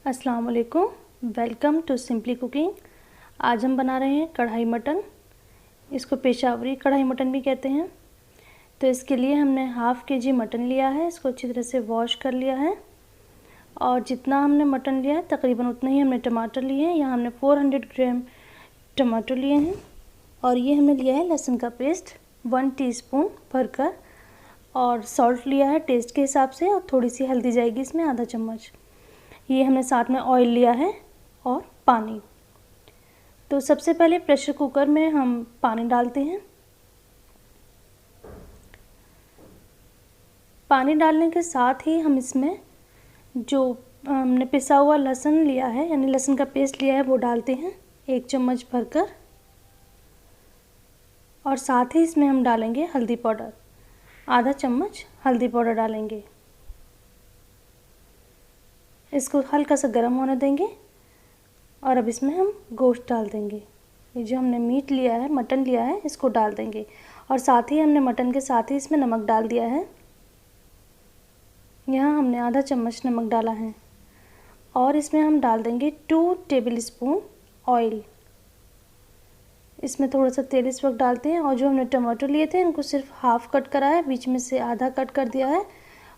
अस्सलाम वालेकुम। Welcome to simply cooking. आज हम बना रहे हैं कढ़ाई मटन। इसको पेशावरी कढ़ाई मटन भी कहते हैं। तो इसके लिए हमने हाफ़ केजी मटन लिया है। इसको अच्छी तरह से वॉश कर लिया है और जितना हमने मटन लिया है तकरीबन उतना ही हमने टमाटर लिए हैं। यहाँ हमने 400 ग्राम टमाटर लिए हैं और ये हमने लिया है लहसुन का पेस्ट 1 टीस्पून भरकर, और सॉल्ट लिया है टेस्ट के हिसाब से, और थोड़ी सी हल्दी जाएगी इसमें आधा चम्मच। ये हमने साथ में ऑयल लिया है और पानी। तो सबसे पहले प्रेशर कुकर में हम पानी डालते हैं। पानी डालने के साथ ही हम इसमें जो हमने पिसा हुआ लहसुन लिया है यानी लहसुन का पेस्ट लिया है वो डालते हैं 1 चम्मच भरकर, और साथ ही इसमें हम डालेंगे हल्दी पाउडर, आधा चम्मच हल्दी पाउडर डालेंगे। इसको हल्का सा गर्म होने देंगे और अब इसमें हम गोश्त डाल देंगे। ये जो हमने मीट लिया है, मटन लिया है, इसको डाल देंगे, और साथ ही हमने मटन के साथ ही इसमें नमक डाल दिया है। यहाँ हमने आधा चम्मच नमक डाला है और इसमें हम डाल देंगे 2 टेबल स्पून ऑयल। इसमें थोड़ा सा तेल इस वक्त डालते हैं, और जो हमने टमाटर लिए थे इनको सिर्फ हाफ़ कट करा है, बीच में से आधा कट कर दिया है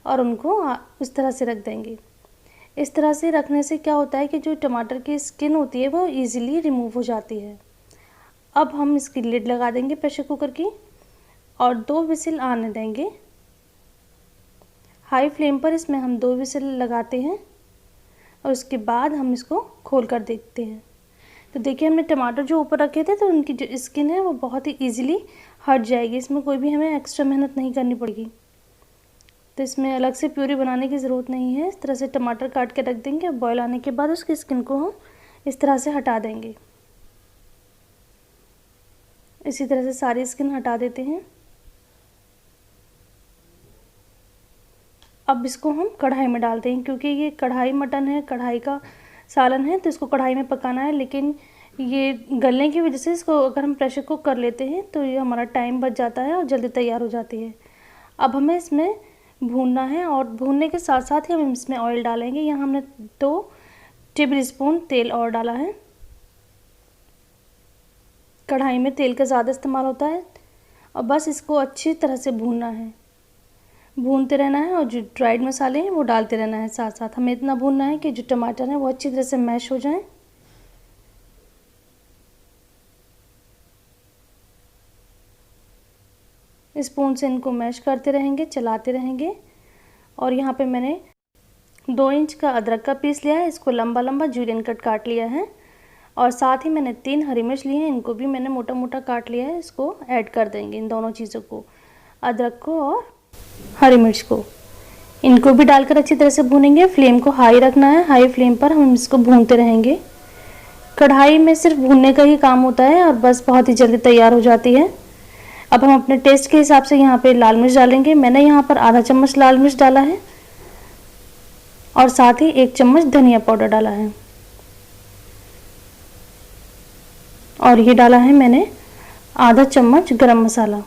और उनको उस तरह से रख देंगे। इस तरह से रखने से क्या होता है कि जो टमाटर की स्किन होती है वो इजीली रिमूव हो जाती है। अब हम इसकी लिड लगा देंगे प्रेशर कुकर की और 2 विसिल आने देंगे। हाई फ्लेम पर इसमें हम 2 विसिल लगाते हैं और उसके बाद हम इसको खोल कर देखते हैं। तो देखिए हमने टमाटर जो ऊपर रखे थे तो उनकी जो स्किन है वो बहुत ही ईजिली हट जाएगी। इसमें कोई भी हमें एक्स्ट्रा मेहनत नहीं करनी पड़ेगी। तो इसमें अलग से प्यूरी बनाने की ज़रूरत नहीं है। इस तरह से टमाटर काट के रख देंगे और बॉयल आने के बाद उसकी स्किन को हम इस तरह से हटा देंगे। इसी तरह से सारी स्किन हटा देते हैं। अब इसको हम कढ़ाई में डालते हैं, क्योंकि ये कढ़ाई मटन है, कढ़ाई का सालन है, तो इसको कढ़ाई में पकाना है। लेकिन ये गलने की वजह से इसको अगर हम प्रेशर कुक कर लेते हैं तो ये हमारा टाइम बच जाता है और जल्दी तैयार हो जाती है। अब हमें इसमें भूनना है और भूनने के साथ साथ ही हम इसमें ऑयल डालेंगे। यहाँ हमने 2 टेबल स्पून तेल और डाला है। कढ़ाई में तेल का ज़्यादा इस्तेमाल होता है और बस इसको अच्छी तरह से भूनना है, भूनते रहना है, और जो ड्राइड मसाले हैं वो डालते रहना है साथ साथ। हमें इतना भूनना है कि जो टमाटर है वो अच्छी तरह से मैश हो जाए। स्पून से इनको मैश करते रहेंगे, चलाते रहेंगे। और यहाँ पे मैंने 2 इंच का अदरक का पीस लिया है, इसको लंबा लंबा जूलियन कट काट लिया है, और साथ ही मैंने 3 हरी मिर्च ली हैं, इनको भी मैंने मोटा मोटा काट लिया है। इसको ऐड कर देंगे, इन दोनों चीज़ों को, अदरक को और हरी मिर्च को। इनको भी डालकर अच्छी तरह से भूनेंगे। फ्लेम को हाई रखना है, हाई फ्लेम पर हम इसको भूनते रहेंगे। कढ़ाई में सिर्फ भूनने का ही काम होता है और बस बहुत ही जल्दी तैयार हो जाती है। अब हम अपने टेस्ट के हिसाब से यहाँ पे लाल मिर्च डालेंगे। मैंने यहाँ पर आधा चम्मच लाल मिर्च डाला है और साथ ही 1 चम्मच धनिया पाउडर डाला है, और ये डाला है मैंने आधा चम्मच गरम मसाला।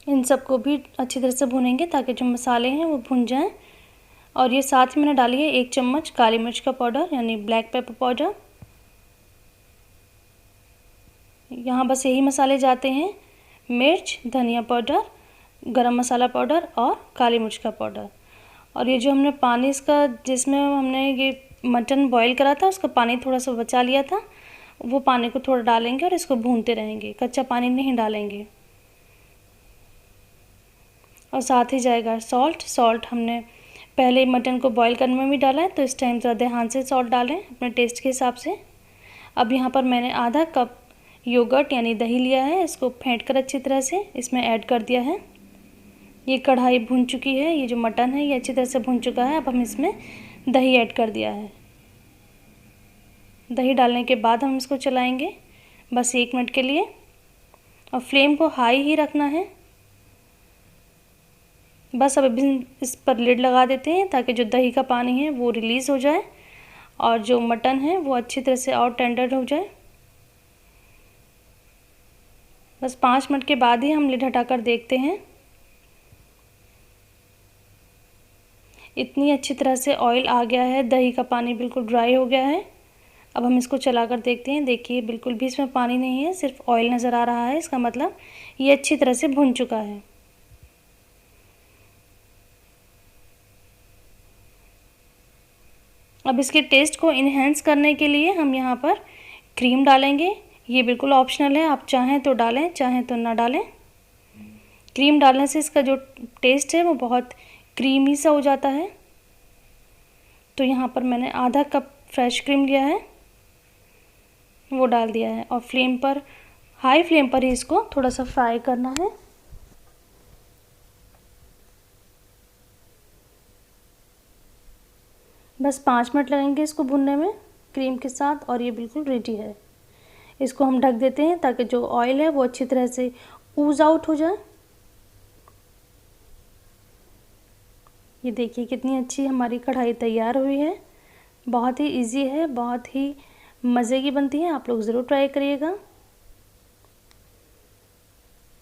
इन सबको भी अच्छी तरह से भूनेंगे ताकि जो मसाले हैं वो भुन जाएं। और ये साथ ही मैंने डाली है 1 चम्मच काली मिर्च का पाउडर यानी ब्लैक पेपर पाउडर। यहाँ बस यही मसाले जाते हैं, मिर्च, धनिया पाउडर, गरम मसाला पाउडर और काली मिर्च का पाउडर। और ये जो हमने पानी इसका, जिसमें हमने ये मटन बॉईल करा था, उसका पानी थोड़ा सा बचा लिया था, वो पानी को थोड़ा डालेंगे और इसको भूनते रहेंगे, कच्चा पानी नहीं डालेंगे। और साथ ही जाएगा सॉल्ट। सॉल्ट हमने पहले मटन को बॉईल करने में भी डाला है, तो इस टाइम ज़रा ध्यान से सॉल्ट डालें अपने टेस्ट के हिसाब से। अब यहाँ पर मैंने आधा कप योगर्ट यानी दही लिया है, इसको फेंट कर अच्छी तरह से इसमें ऐड कर दिया है। ये कढ़ाई भुन चुकी है, ये जो मटन है ये अच्छी तरह से भुन चुका है। अब हम इसमें दही ऐड कर दिया है। दही डालने के बाद हम इसको चलाएंगे बस 1 मिनट के लिए, और फ्लेम को हाई ही रखना है। बस अब अभी इस पर लिड लगा देते हैं ताकि जो दही का पानी है वो रिलीज़ हो जाए और जो मटन है वो अच्छी तरह से और टेंडर हो जाए। बस 5 मिनट के बाद ही हम लिड हटाकर देखते हैं। इतनी अच्छी तरह से ऑयल आ गया है, दही का पानी बिल्कुल ड्राई हो गया है। अब हम इसको चलाकर देखते हैं। देखिए बिल्कुल भी इसमें पानी नहीं है, सिर्फ ऑयल नज़र आ रहा है। इसका मतलब ये अच्छी तरह से भुन चुका है। अब इसके टेस्ट को इन्हेंस करने के लिए हम यहाँ पर क्रीम डालेंगे। ये बिल्कुल ऑप्शनल है, आप चाहें तो डालें, चाहें तो ना डालें। क्रीम डालने से इसका जो टेस्ट है वो बहुत क्रीमी सा हो जाता है। तो यहाँ पर मैंने आधा कप फ्रेश क्रीम लिया है, वो डाल दिया है और फ्लेम पर, हाई फ्लेम पर ही इसको थोड़ा सा फ्राई करना है। बस 5 मिनट लगेंगे इसको भुनने में क्रीम के साथ और ये बिल्कुल रेडी है। इसको हम ढक देते हैं ताकि जो ऑयल है वो अच्छी तरह से ऊज आउट हो जाए। ये देखिए कितनी अच्छी हमारी कढ़ाई तैयार हुई है। बहुत ही इजी है, बहुत ही मज़े की बनती है। आप लोग ज़रूर ट्राई करिएगा।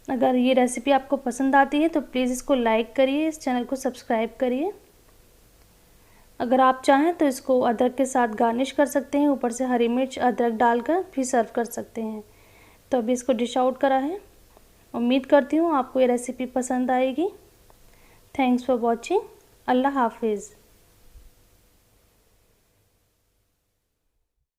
अगर ये रेसिपी आपको पसंद आती है तो प्लीज़ इसको लाइक करिए, इस चैनल को सब्सक्राइब करिए। अगर आप चाहें तो इसको अदरक के साथ गार्निश कर सकते हैं, ऊपर से हरी मिर्च अदरक डालकर भी सर्व कर सकते हैं। तो अभी इसको डिश आउट करा है। उम्मीद करती हूँ आपको ये रेसिपी पसंद आएगी। Thanks for watching. अल्लाह हाफिज़।